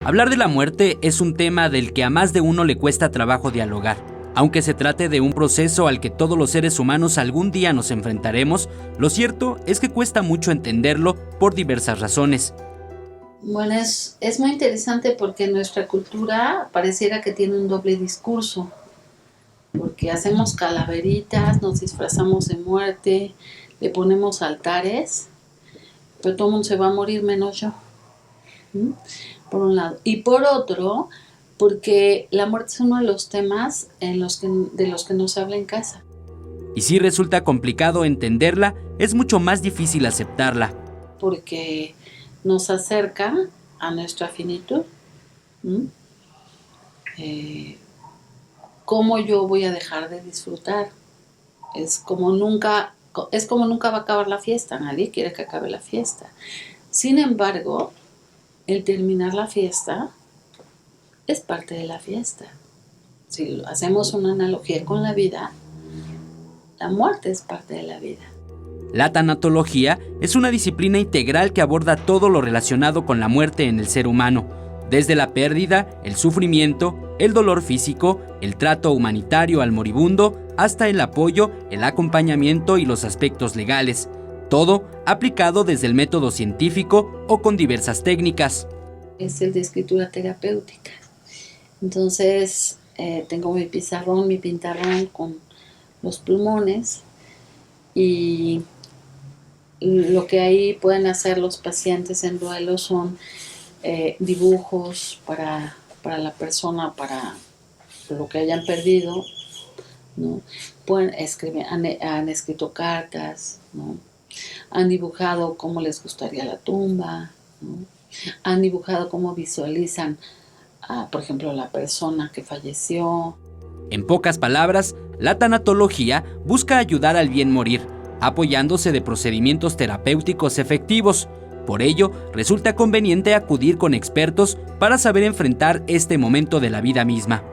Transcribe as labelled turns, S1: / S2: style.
S1: Hablar de la muerte es un tema del que a más de uno le cuesta trabajo dialogar. Aunque se trate de un proceso al que todos los seres humanos algún día nos enfrentaremos, lo cierto es que cuesta mucho entenderlo por diversas razones.
S2: Bueno, es muy interesante porque nuestra cultura pareciera que tiene un doble discurso, porque hacemos calaveritas, nos disfrazamos de muerte, le ponemos altares, pero todo el mundo se va a morir menos yo. Por un lado. Y por otro, porque la muerte es uno de los temas de los que no se habla en casa.
S1: Y si resulta complicado entenderla, es mucho más difícil aceptarla.
S2: Porque nos acerca a nuestra finitud. ¿Cómo yo voy a dejar de disfrutar? Es como nunca va a acabar la fiesta, nadie quiere que acabe la fiesta. Sin embargo, el terminar la fiesta es parte de la fiesta. Si hacemos una analogía con la vida, la muerte es parte de la vida.
S1: La tanatología es una disciplina integral que aborda todo lo relacionado con la muerte en el ser humano, desde la pérdida, el sufrimiento, el dolor físico, el trato humanitario al moribundo, hasta el apoyo, el acompañamiento y los aspectos legales. Todo aplicado desde el método científico o con diversas técnicas.
S2: Es el de escritura terapéutica. Entonces, tengo mi pizarrón, mi pintarrón con los pulmones y lo que ahí pueden hacer los pacientes en duelo son dibujos para la persona, para lo que hayan perdido, ¿no? Pueden escribir, han escrito cartas, ¿no? Han dibujado cómo les gustaría la tumba, ¿no? Han dibujado cómo visualizan, por ejemplo, la persona que falleció.
S1: En pocas palabras, la tanatología busca ayudar al bien morir, apoyándose de procedimientos terapéuticos efectivos. Por ello, resulta conveniente acudir con expertos para saber enfrentar este momento de la vida misma.